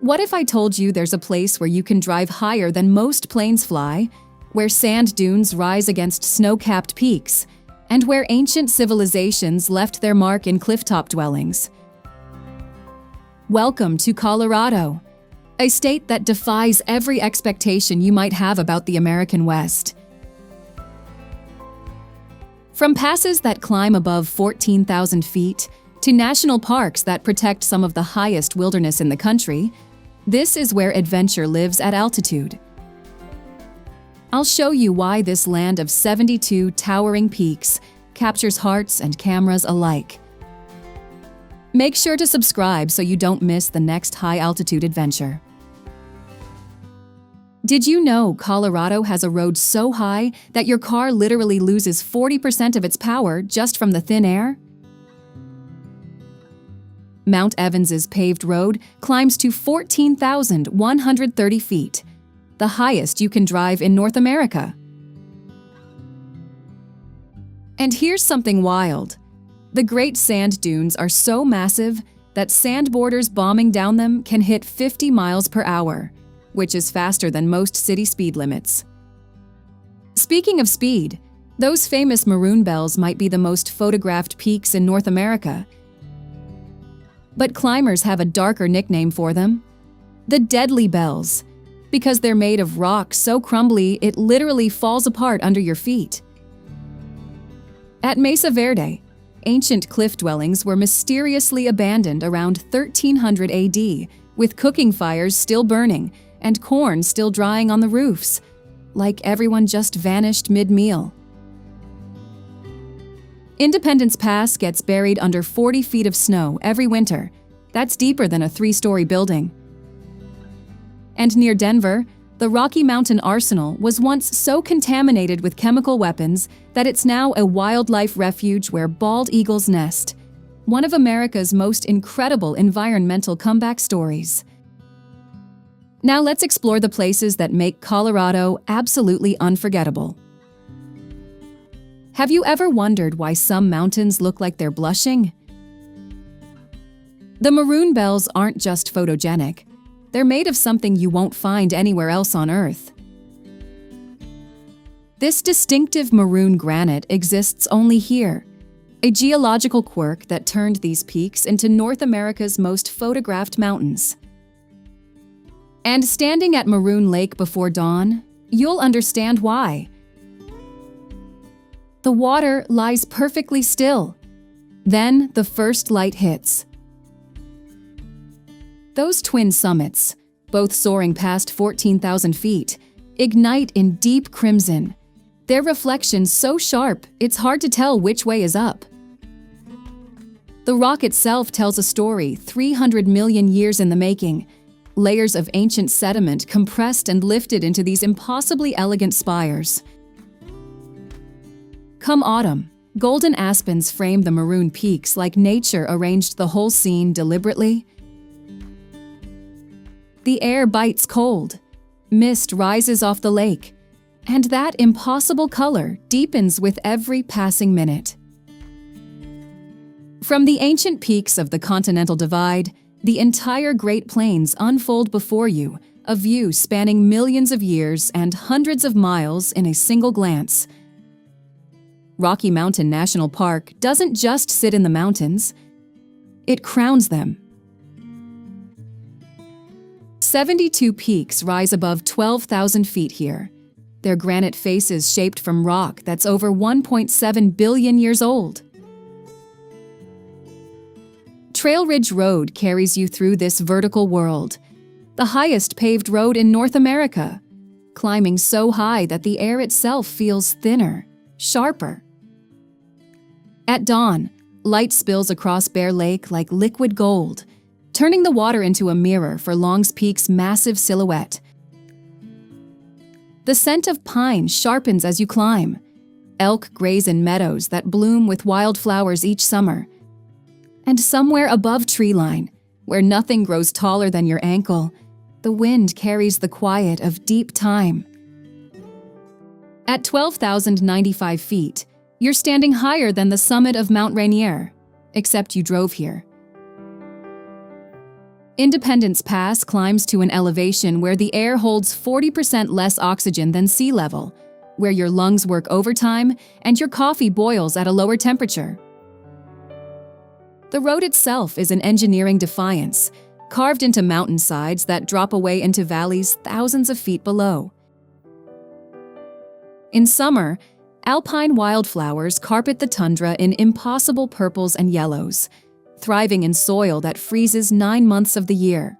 What if I told you there's a place where you can drive higher than most planes fly, where sand dunes rise against snow-capped peaks, and where ancient civilizations left their mark in clifftop dwellings? Welcome to Colorado, a state that defies every expectation you might have about the American West. From passes that climb above 14,000 feet to national parks that protect some of the highest wilderness in the country, this is where adventure lives at altitude. I'll show you why this land of 72 towering peaks captures hearts and cameras alike. Make sure to subscribe so you don't miss the next high-altitude adventure. Did you know Colorado has a road so high that your car literally loses 40% of its power just from the thin air? Mount Evans's paved road climbs to 14,130 feet, the highest you can drive in North America. And here's something wild. The Great Sand Dunes are so massive that sandboarders bombing down them can hit 50 miles per hour, which is faster than most city speed limits. Speaking of speed, those famous Maroon bells might be the most photographed peaks in North America. But climbers have a darker nickname for them: the Deadly Bells, because they're made of rock so crumbly it literally falls apart under your feet. At Mesa Verde, ancient cliff dwellings were mysteriously abandoned around 1300 AD, with cooking fires still burning and corn still drying on the roofs, like everyone just vanished mid-meal. Independence Pass gets buried under 40 feet of snow every winter. That's deeper than a 3-story building. And near Denver, the Rocky Mountain Arsenal was once so contaminated with chemical weapons that it's now a wildlife refuge where bald eagles nest, one of America's most incredible environmental comeback stories. Now let's explore the places that make Colorado absolutely unforgettable. Have you ever wondered why some mountains look like they're blushing? The Maroon bells aren't just photogenic. They're made of something you won't find anywhere else on Earth. This distinctive maroon granite exists only here, a geological quirk that turned these peaks into North America's most photographed mountains. And standing at Maroon Lake before dawn, you'll understand why. The water lies perfectly still. Then the first light hits. Those twin summits, both soaring past 14,000 feet, ignite in deep crimson, their reflection so sharp it's hard to tell which way is up. The rock itself tells a story 300 million years in the making, layers of ancient sediment compressed and lifted into these impossibly elegant spires. Come autumn, golden aspens frame the Maroon peaks like nature arranged the whole scene deliberately. The air bites cold, mist rises off the lake, and that impossible color deepens with every passing minute. From the ancient peaks of the Continental Divide, the entire Great Plains unfold before you, a view spanning millions of years and hundreds of miles in a single glance. Rocky Mountain National Park doesn't just sit in the mountains, it crowns them. 72 peaks rise above 12,000 feet here, their granite faces shaped from rock that's over 1.7 billion years old. Trail Ridge Road carries you through this vertical world, the highest paved road in North America, climbing so high that the air itself feels thinner, sharper. At dawn, light spills across Bear Lake like liquid gold, turning the water into a mirror for Long's Peak's massive silhouette. The scent of pine sharpens as you climb. Elk graze in meadows that bloom with wildflowers each summer. And somewhere above treeline, where nothing grows taller than your ankle, the wind carries the quiet of deep time. At 12,095 feet, you're standing higher than the summit of Mount Rainier, except you drove here. Independence Pass climbs to an elevation where the air holds 40% less oxygen than sea level, where your lungs work overtime and your coffee boils at a lower temperature. The road itself is an engineering defiance, carved into mountainsides that drop away into valleys thousands of feet below. In summer, alpine wildflowers carpet the tundra in impossible purples and yellows, thriving in soil that freezes 9 months of the year.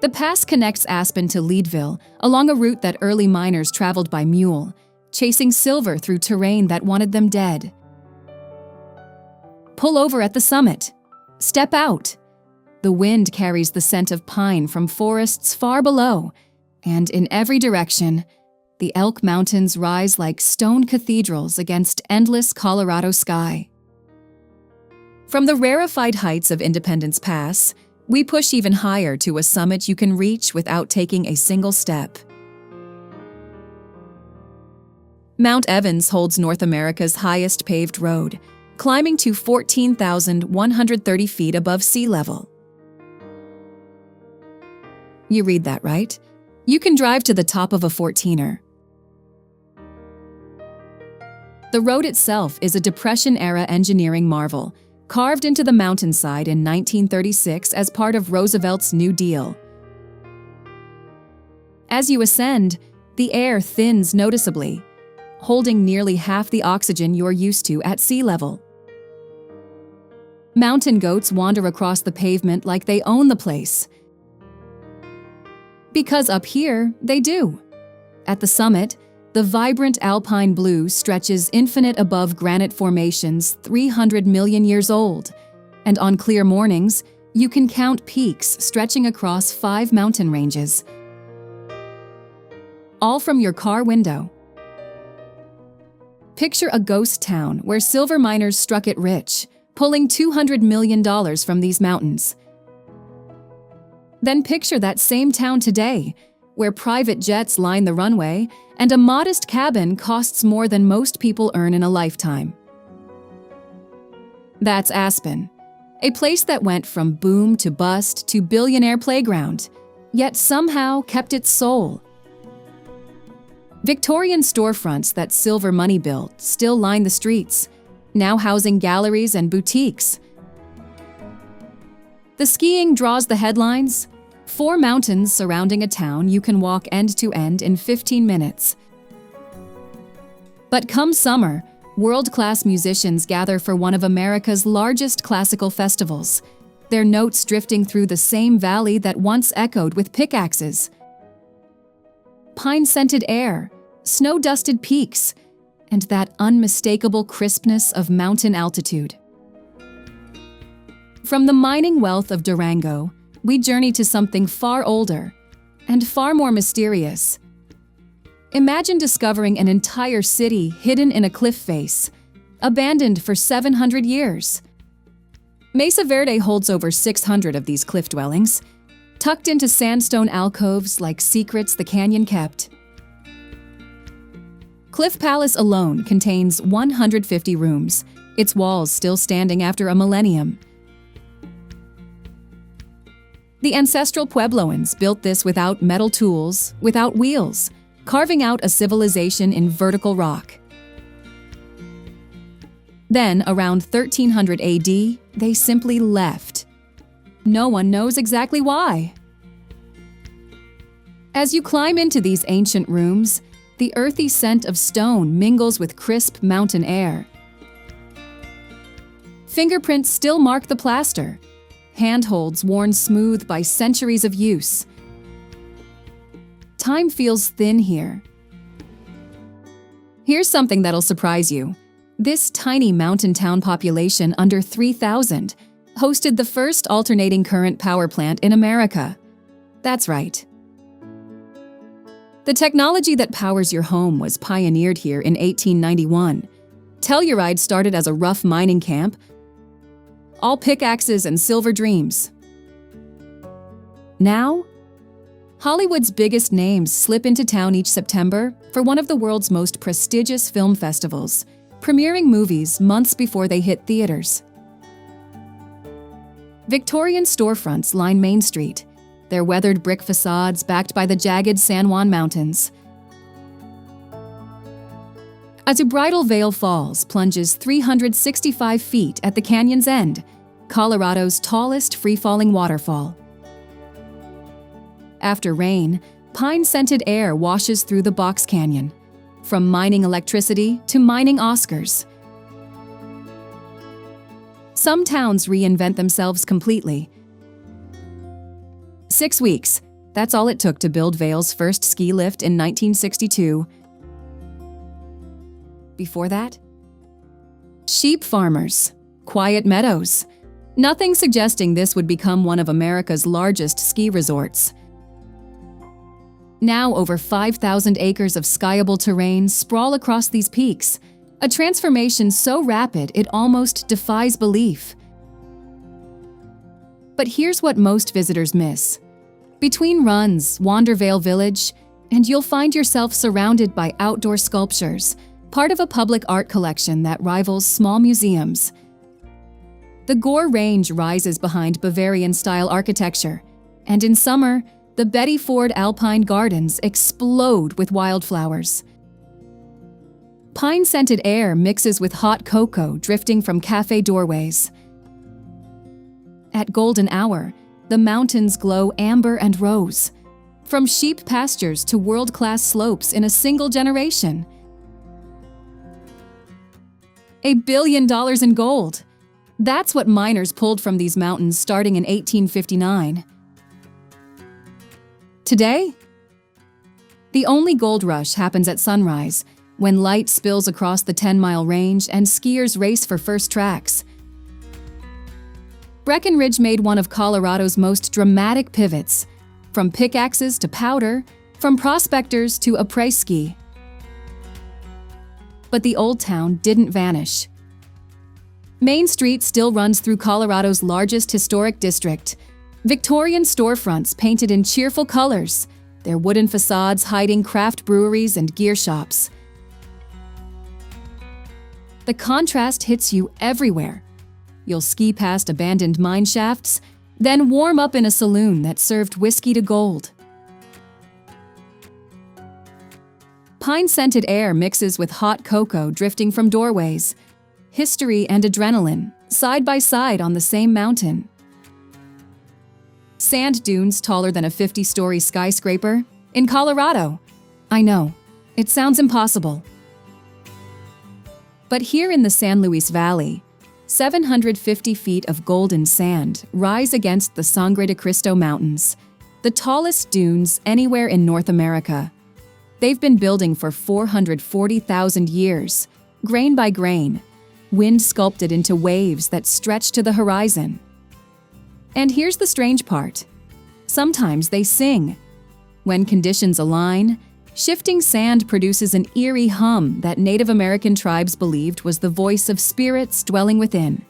The pass connects Aspen to Leadville along a route that early miners traveled by mule, chasing silver through terrain that wanted them dead. Pull over at the summit. Step out. The wind carries the scent of pine from forests far below, and in every direction, the Elk Mountains rise like stone cathedrals against endless Colorado sky. From the rarefied heights of Independence Pass, we push even higher to a summit you can reach without taking a single step. Mount Evans holds North America's highest paved road, climbing to 14,130 feet above sea level. You read that right? You can drive to the top of a 14er. The road itself is a Depression-era engineering marvel, carved into the mountainside in 1936 as part of Roosevelt's New Deal. As you ascend, the air thins noticeably, holding nearly half the oxygen you're used to at sea level. Mountain goats wander across the pavement like they own the place. Because up here, they do. At the summit, the vibrant alpine blue stretches infinite above granite formations 300 million years old, and on clear mornings, you can count peaks stretching across 5 mountain ranges. All from your car window. Picture a ghost town where silver miners struck it rich, pulling $200 million from these mountains. Then picture that same town today, where private jets line the runway and a modest cabin costs more than most people earn in a lifetime. That's Aspen, a place that went from boom to bust to billionaire playground, yet somehow kept its soul. Victorian storefronts that silver money built still line the streets, now housing galleries and boutiques. The skiing draws the headlines. 4 mountains surrounding a town you can walk end to end in 15 minutes. But come summer, world-class musicians gather for one of America's largest classical festivals, their notes drifting through the same valley that once echoed with pickaxes. Pine-scented air, snow-dusted peaks, and that unmistakable crispness of mountain altitude. From the mining wealth of Durango, we journey to something far older and far more mysterious. Imagine discovering an entire city hidden in a cliff face, abandoned for 700 years. Mesa Verde holds over 600 of these cliff dwellings, tucked into sandstone alcoves like secrets the canyon kept. Cliff Palace alone contains 150 rooms, its walls still standing after a millennium. The ancestral Puebloans built this without metal tools, without wheels, carving out a civilization in vertical rock. Then, around 1300 AD, they simply left. No one knows exactly why. As you climb into these ancient rooms, the earthy scent of stone mingles with crisp mountain air. Fingerprints still mark the plaster, handholds worn smooth by centuries of use. Time feels thin here. Here's something that'll surprise you. This tiny mountain town population under 3,000 hosted the first alternating current power plant in America. That's right. The technology that powers your home was pioneered here in 1891. Telluride started as a rough mining camp, all pickaxes and silver dreams. Now, Hollywood's biggest names slip into town each September for one of the world's most prestigious film festivals, premiering movies months before they hit theaters. Victorian storefronts line Main Street, their weathered brick facades backed by the jagged San Juan Mountains. As Bridal Vail Falls plunges 365 feet at the canyon's end, Colorado's tallest free-falling waterfall. After rain, pine-scented air washes through the Box Canyon, from mining electricity to mining Oscars. Some towns reinvent themselves completely. 6 weeks, that's all it took to build Vail's first ski lift in 1962. Before that? Sheep farmers, quiet meadows, nothing suggesting this would become one of America's largest ski resorts. Now over 5,000 acres of skiable terrain sprawl across these peaks, a transformation so rapid it almost defies belief. But here's what most visitors miss. Between runs, wander Vail Village, and you'll find yourself surrounded by outdoor sculptures, part of a public art collection that rivals small museums. The Gore Range rises behind Bavarian-style architecture, and in summer, the Betty Ford Alpine Gardens explode with wildflowers. Pine-scented air mixes with hot cocoa drifting from cafe doorways. At golden hour, the mountains glow amber and rose, from sheep pastures to world-class slopes in a single generation. $1 billion in gold. That's what miners pulled from these mountains starting in 1859. Today, the only gold rush happens at sunrise, when light spills across the 10-mile range and skiers race for first tracks. Breckenridge made one of Colorado's most dramatic pivots, from pickaxes to powder, from prospectors to après-ski. But the old town didn't vanish. Main Street still runs through Colorado's largest historic district, Victorian storefronts painted in cheerful colors, their wooden facades hiding craft breweries and gear shops. The contrast hits you everywhere. You'll ski past abandoned mine shafts, then warm up in a saloon that served whiskey to gold. Pine-scented air mixes with hot cocoa drifting from doorways. History and adrenaline, side by side on the same mountain. Sand dunes taller than a 50-story skyscraper in Colorado. I know, it sounds impossible. But here in the San Luis Valley, 750 feet of golden sand rise against the Sangre de Cristo Mountains, the tallest dunes anywhere in North America. They've been building for 440,000 years, grain by grain, wind sculpted into waves that stretch to the horizon. And here's the strange part. Sometimes they sing. When conditions align, shifting sand produces an eerie hum that Native American tribes believed was the voice of spirits dwelling within.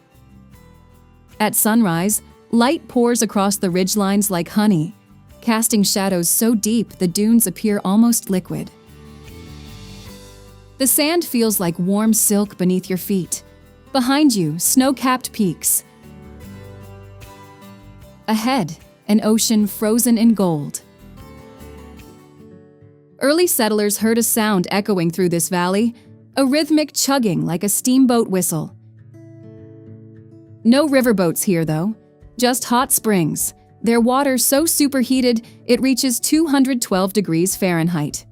At sunrise, light pours across the ridgelines like honey, casting shadows so deep the dunes appear almost liquid. The sand feels like warm silk beneath your feet. Behind you, snow-capped peaks. Ahead, an ocean frozen in gold. Early settlers heard a sound echoing through this valley, a rhythmic chugging like a steamboat whistle. No riverboats here, though, just hot springs, their water so superheated it reaches 212 degrees Fahrenheit.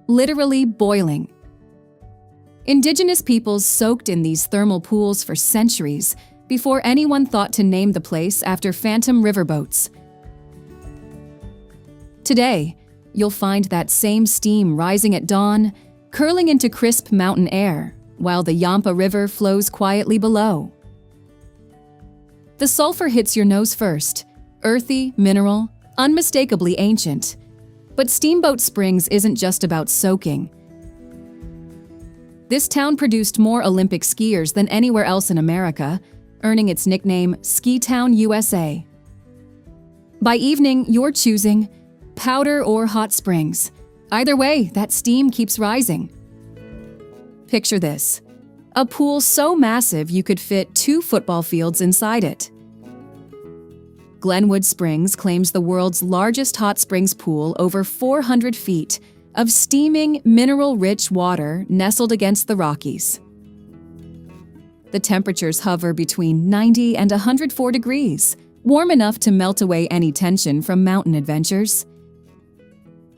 Literally boiling. Indigenous peoples soaked in these thermal pools for centuries before anyone thought to name the place after phantom riverboats. Today, you'll find that same steam rising at dawn, curling into crisp mountain air, while the Yampa River flows quietly below. The sulfur hits your nose first, earthy, mineral, unmistakably ancient. But Steamboat Springs isn't just about soaking. This town produced more Olympic skiers than anywhere else in America, earning its nickname Ski Town USA. By evening, you're choosing powder or hot springs. Either way, that steam keeps rising. Picture this. a pool so massive you could fit 2 football fields inside it. Glenwood Springs claims the world's largest hot springs pool, over 400 feet of steaming, mineral-rich water nestled against the Rockies. The temperatures hover between 90 and 104 degrees, warm enough to melt away any tension from mountain adventures.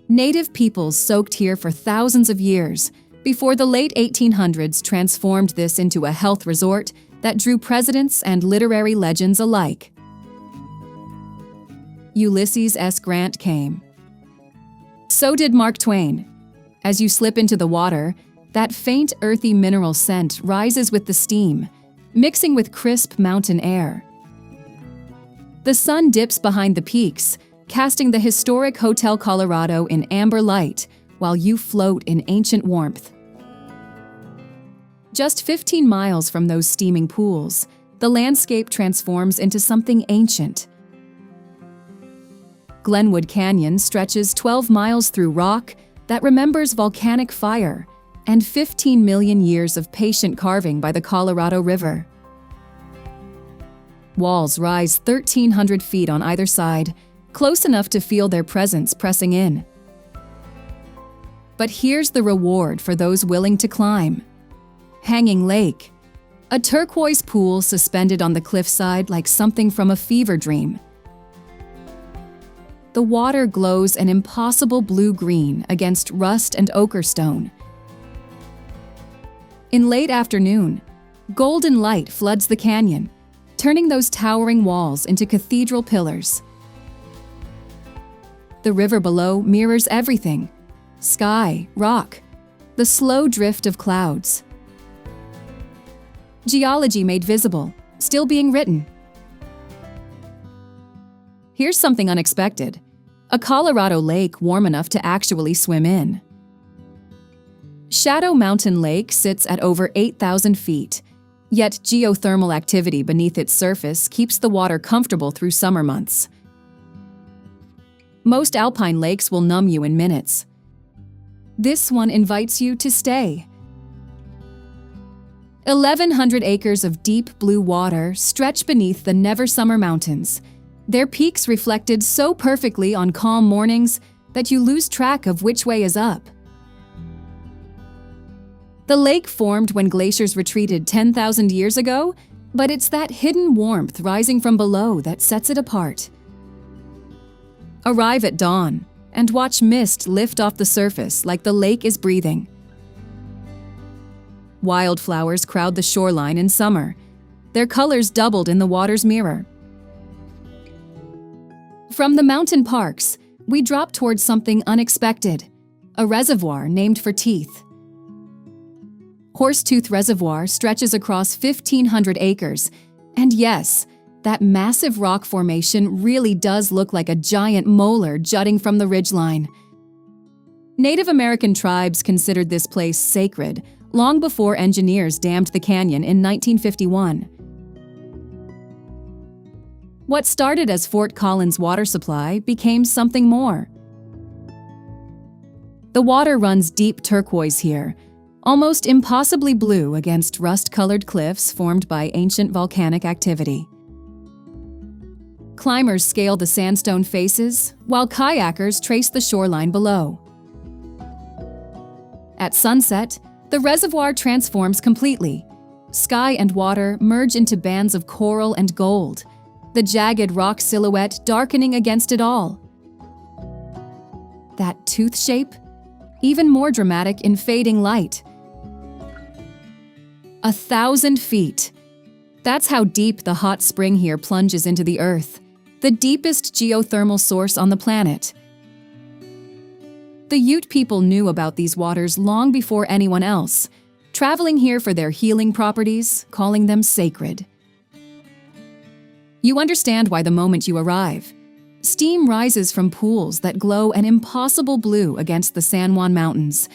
Native peoples soaked here for thousands of years before the late 1800s transformed this into a health resort that drew presidents and literary legends alike. Ulysses S. Grant came. So did Mark Twain. As you slip into the water, that faint earthy mineral scent rises with the steam, mixing with crisp mountain air. The sun dips behind the peaks, casting the historic Hotel Colorado in amber light while you float in ancient warmth. Just 15 miles from those steaming pools, the landscape transforms into something ancient. Glenwood Canyon stretches 12 miles through rock that remembers volcanic fire and 15 million years of patient carving by the Colorado River. Walls rise 1,300 feet on either side, close enough to feel their presence pressing in. But here's the reward for those willing to climb. Hanging Lake, a turquoise pool suspended on the cliffside like something from a fever dream. The water glows an impossible blue-green against rust and ochre stone. In late afternoon, golden light floods the canyon, turning those towering walls into cathedral pillars. The river below mirrors everything: sky, rock, the slow drift of clouds. Geology made visible, still being written. Here's something unexpected: a Colorado lake warm enough to actually swim in. Shadow Mountain Lake sits at over 8,000 feet, yet geothermal activity beneath its surface keeps the water comfortable through summer months. Most alpine lakes will numb you in minutes. This one invites you to stay. 1,100 acres of deep blue water stretch beneath the never-summer mountains, their peaks reflected so perfectly on calm mornings that you lose track of which way is up. The lake formed when glaciers retreated 10,000 years ago, but it's that hidden warmth rising from below that sets it apart. Arrive at dawn and watch mist lift off the surface like the lake is breathing. Wildflowers crowd the shoreline in summer, their colors doubled in the water's mirror. From the mountain parks, we drop towards something unexpected: a reservoir named for teeth. Horsetooth Reservoir stretches across 1,500 acres, and yes, that massive rock formation really does look like a giant molar jutting from the ridgeline. Native American tribes considered this place sacred long before engineers dammed the canyon in 1951. What started as Fort Collins water supply became something more. The water runs deep turquoise here, almost impossibly blue against rust-colored cliffs formed by ancient volcanic activity. Climbers scale the sandstone faces, while kayakers trace the shoreline below. At sunset, the reservoir transforms completely. Sky and water merge into bands of coral and gold, the jagged rock silhouette darkening against it all. That tooth shape? Even more dramatic in fading light. 1,000 feet. That's how deep the hot spring here plunges into the earth, the deepest geothermal source on the planet. The Ute people knew about these waters long before anyone else, traveling here for their healing properties, calling them sacred. You understand why the moment you arrive, steam rises from pools that glow an impossible blue against the San Juan Mountains,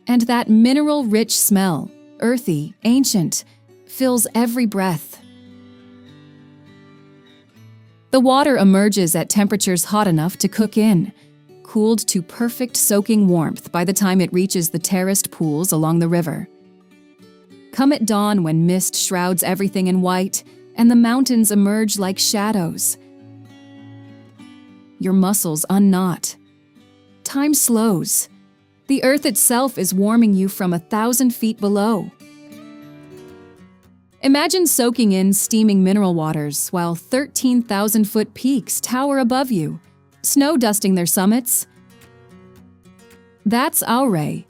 and that mineral-rich smell, earthy, ancient, fills every breath. The water emerges at temperatures hot enough to cook in, cooled to perfect soaking warmth by the time it reaches the terraced pools along the river. come at dawn when mist shrouds everything in white and the mountains emerge like shadows. Your muscles unknot. Time slows. The earth itself is warming you from 1,000 feet below. Imagine soaking in steaming mineral waters while 13,000-foot peaks tower above you, snow dusting their summits. That's Ouray.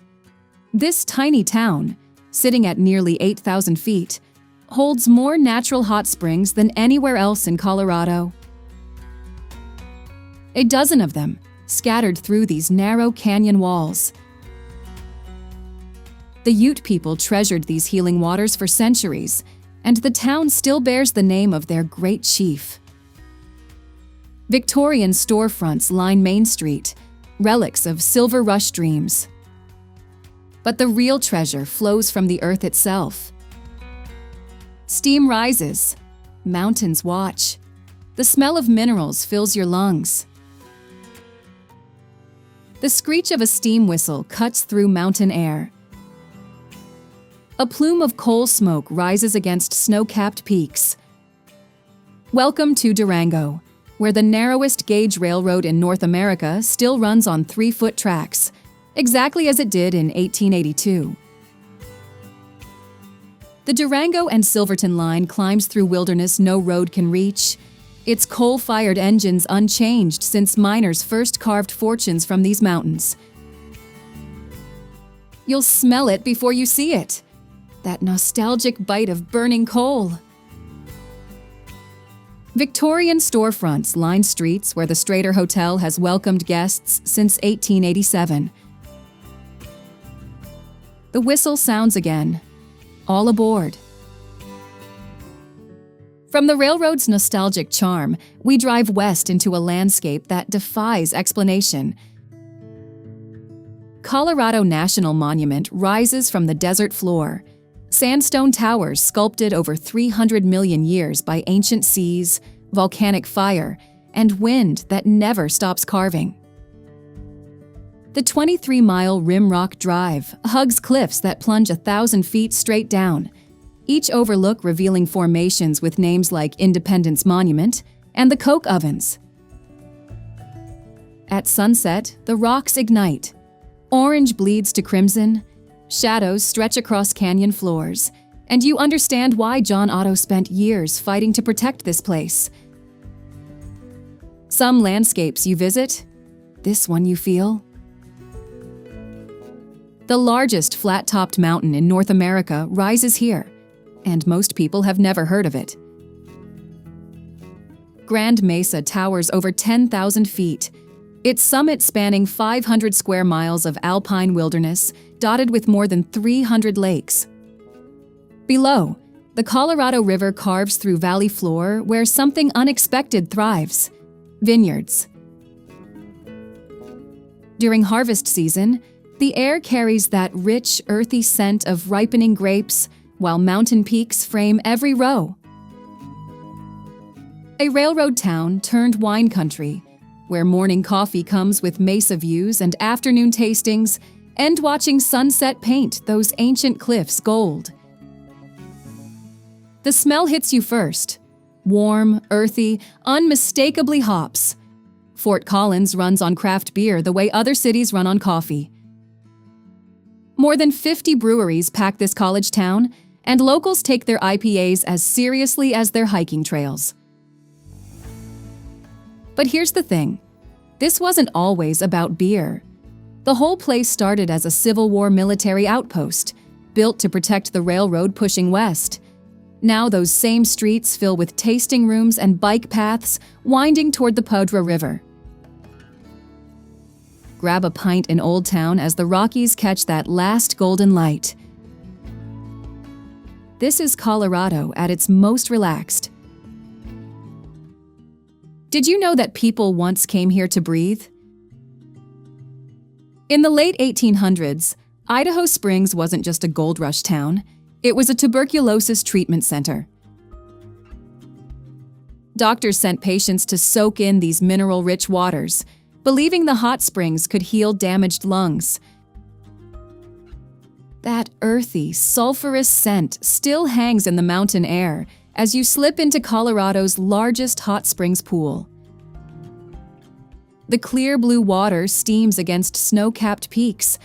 This tiny town, sitting at nearly 8,000 feet, holds more natural hot springs than anywhere else in Colorado. A dozen of them, scattered through these narrow canyon walls. The Ute people treasured these healing waters for centuries, and the town still bears the name of their great chief. Victorian storefronts line Main Street, relics of Silver Rush dreams. But the real treasure flows from the earth itself. Steam rises, mountains watch. The smell of minerals fills your lungs. The screech of a steam whistle cuts through mountain air. A plume of coal smoke rises against snow-capped peaks. Welcome to Durango, where the narrowest gauge railroad in North America still runs on 3-foot tracks, exactly as it did in 1882. The Durango and Silverton line climbs through wilderness no road can reach, its coal-fired engines unchanged since miners first carved fortunes from these mountains. You'll smell it before you see it. That nostalgic bite of burning coal. Victorian storefronts line streets where the Strater Hotel has welcomed guests since 1887. The whistle sounds again. All aboard. From the railroad's nostalgic charm, we drive west into a landscape that defies explanation. Colorado National Monument rises from the desert floor. Sandstone towers sculpted over 300 million years by ancient seas, volcanic fire, and wind that never stops carving. The 23-mile Rimrock Drive hugs cliffs that plunge 1,000 feet straight down, each overlook revealing formations with names like Independence Monument and the Coke Ovens. At sunset, the rocks ignite. Orange bleeds to crimson, shadows stretch across canyon floors, and you understand why John Otto spent years fighting to protect this place. Some landscapes you visit, this one you feel. The largest flat-topped mountain in North America rises here, and most people have never heard of it. Grand Mesa towers over 10,000 feet, its summit spanning 500 square miles of alpine wilderness dotted with more than 300 lakes. Below, the Colorado River carves through valley floor where something unexpected thrives: vineyards. During harvest season, the air carries that rich, earthy scent of ripening grapes, while mountain peaks frame every row. A railroad town turned wine country, where morning coffee comes with mesa views and afternoon tastings, and watching sunset paint those ancient cliffs gold. The smell hits you first. Warm, earthy, unmistakably hops. Fort Collins runs on craft beer the way other cities run on coffee. More than 50 breweries pack this college town, and locals take their IPAs as seriously as their hiking trails. But here's the thing. This wasn't always about beer. The whole place started as a Civil War military outpost, built to protect the railroad pushing west. Now those same streets fill with tasting rooms and bike paths winding toward the Podra River. Grab a pint in Old Town as the Rockies catch that last golden light. This is Colorado at its most relaxed. Did you know that people once came here to breathe? In the late 1800s, Idaho Springs wasn't just a gold rush town, it was a tuberculosis treatment center. Doctors sent patients to soak in these mineral-rich waters, believing the hot springs could heal damaged lungs. That earthy, sulfurous scent still hangs in the mountain air as you slip into Colorado's largest hot springs pool. The clear blue water steams against snow-capped peaks,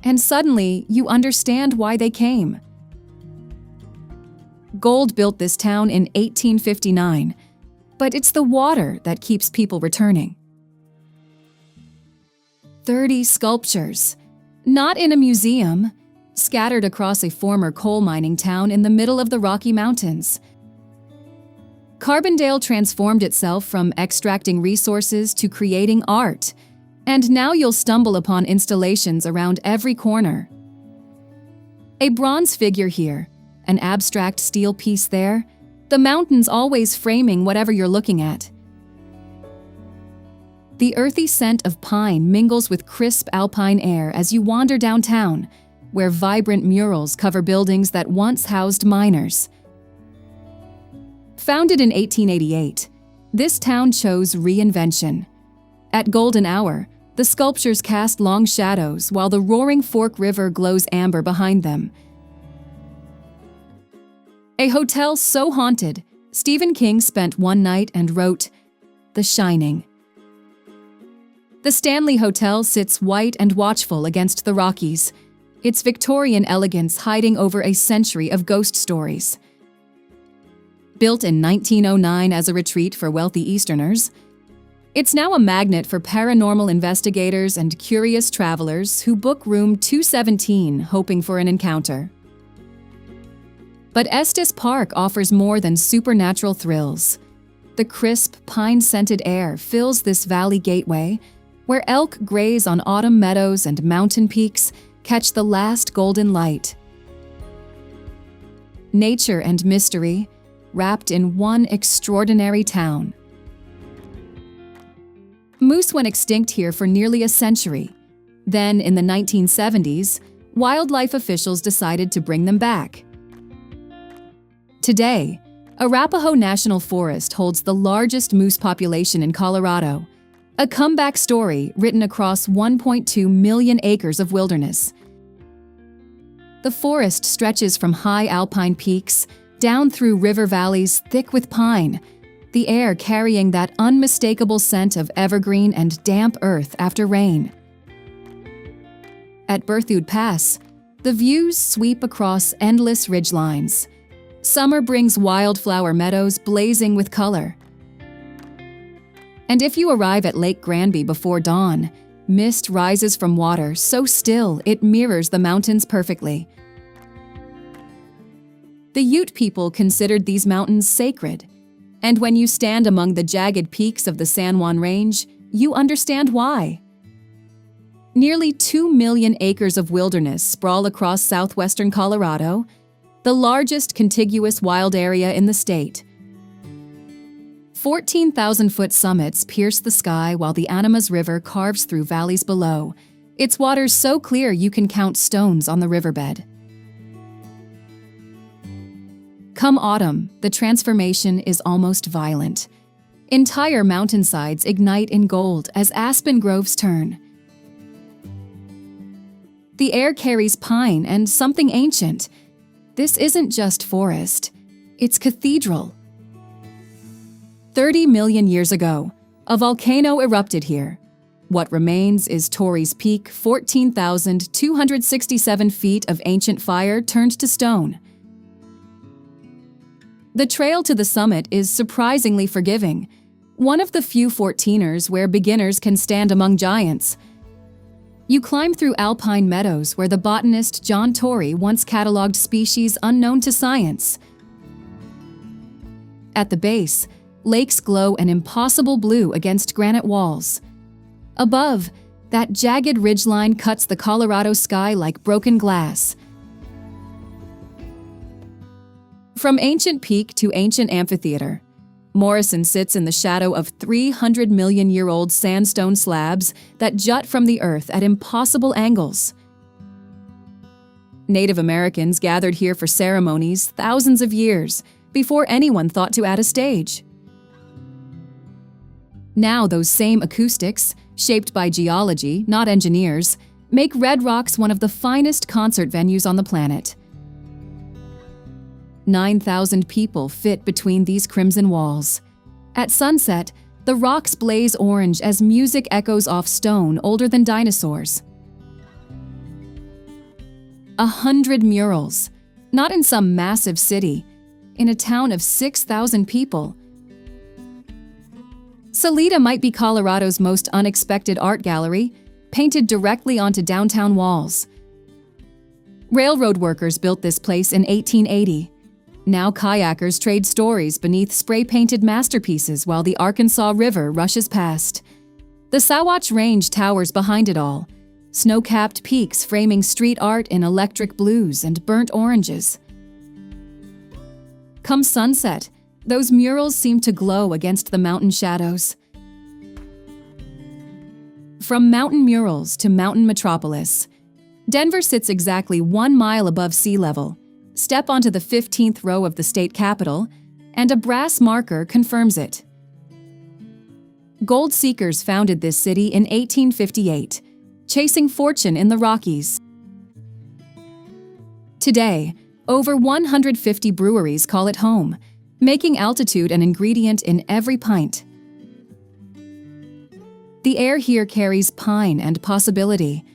and suddenly you understand why they came. Gold built this town in 1859, but it's the water that keeps people returning. 30 sculptures, not in a museum, scattered across a former coal mining town in the middle of the Rocky Mountains. Carbondale transformed itself from extracting resources to creating art, and now you'll stumble upon installations around every corner. A bronze figure here, an abstract steel piece there, the mountains always framing whatever you're looking at. The earthy scent of pine mingles with crisp alpine air as you wander downtown, where vibrant murals cover buildings that once housed miners. Founded in 1888, this town chose reinvention. At golden hour, the sculptures cast long shadows while the roaring Fork River glows amber behind them. A hotel so haunted, Stephen King spent one night and wrote, "The Shining." The Stanley Hotel sits white and watchful against the Rockies, its Victorian elegance hiding over a century of ghost stories. Built in 1909 as a retreat for wealthy Easterners, it's now a magnet for paranormal investigators and curious travelers who book room 217 hoping for an encounter. But Estes Park offers more than supernatural thrills. The crisp, pine-scented air fills this valley gateway, where elk graze on autumn meadows and mountain peaks catch the last golden light. Nature and mystery, wrapped in one extraordinary town. Moose went extinct here for nearly a century. Then, in the 1970s, wildlife officials decided to bring them back. Today, Arapaho National Forest holds the largest moose population in Colorado, a comeback story written across 1.2 million acres of wilderness. The forest stretches from high alpine peaks down through river valleys thick with pine, the air carrying that unmistakable scent of evergreen and damp earth after rain. At Berthoud Pass, the views sweep across endless ridgelines. Summer brings wildflower meadows blazing with color. And if you arrive at Lake Granby before dawn, mist rises from water so still it mirrors the mountains perfectly. The Ute people considered these mountains sacred, and when you stand among the jagged peaks of the San Juan Range, you understand why. Nearly 2 million acres of wilderness sprawl across southwestern Colorado, the largest contiguous wild area in the state. 14,000-foot summits pierce the sky while the Animas River carves through valleys below, its waters so clear you can count stones on the riverbed. Come autumn, the transformation is almost violent. Entire mountainsides ignite in gold as aspen groves turn. The air carries pine and something ancient. This isn't just forest, it's cathedral. 30 million years ago, a volcano erupted here. What remains is Torreys Peak, 14,267 feet of ancient fire turned to stone. The trail to the summit is surprisingly forgiving, one of the few 14ers where beginners can stand among giants. You climb through alpine meadows where the botanist John Torrey once cataloged species unknown to science. At the base, lakes glow an impossible blue against granite walls. Above, that jagged ridgeline cuts the Colorado sky like broken glass. From ancient peak to ancient amphitheater, Morrison sits in the shadow of 300-million-year-old sandstone slabs that jut from the earth at impossible angles. Native Americans gathered here for ceremonies thousands of years before anyone thought to add a stage. Now those same acoustics, shaped by geology, not engineers, make Red Rocks one of the finest concert venues on the planet. 9,000 people fit between these crimson walls. At sunset, the rocks blaze orange as music echoes off stone older than dinosaurs. 100 murals, not in some massive city, in a town of 6,000 people. Salida might be Colorado's most unexpected art gallery, painted directly onto downtown walls. Railroad workers built this place in 1880. Now kayakers trade stories beneath spray-painted masterpieces while the Arkansas River rushes past. The Sawatch Range towers behind it all, snow-capped peaks framing street art in electric blues and burnt oranges. Come sunset, those murals seem to glow against the mountain shadows. From mountain murals to mountain metropolis, Denver sits exactly 1 mile above sea level. Step onto the 15th row of the state capitol, and a brass marker confirms it. Gold seekers founded this city in 1858, chasing fortune in the Rockies. Today, over 150 breweries call it home, making altitude an ingredient in every pint. The air here carries pine and possibility.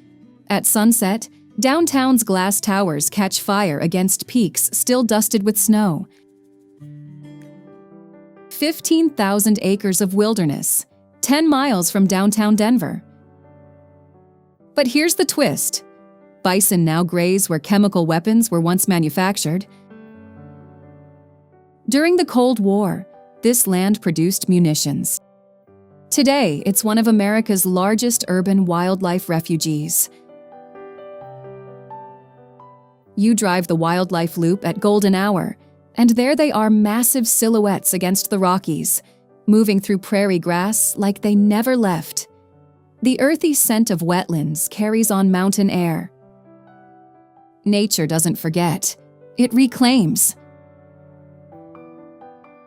At sunset, downtown's glass towers catch fire against peaks still dusted with snow. 15,000 acres of wilderness, 10 miles from downtown Denver. But here's the twist. Bison now graze where chemical weapons were once manufactured. During the Cold War, this land produced munitions. Today, it's one of America's largest urban wildlife refuges. You drive the wildlife loop at golden hour, and there they are, massive silhouettes against the Rockies, moving through prairie grass like they never left. The earthy scent of wetlands carries on mountain air. Nature doesn't forget, it reclaims.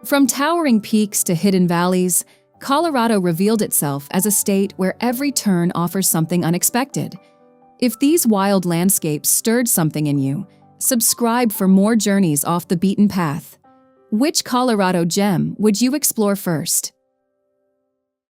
From towering peaks to hidden valleys, Colorado revealed itself as a state where every turn offers something unexpected. If these wild landscapes stirred something in you, subscribe for more journeys off the beaten path. Which Colorado gem would you explore first?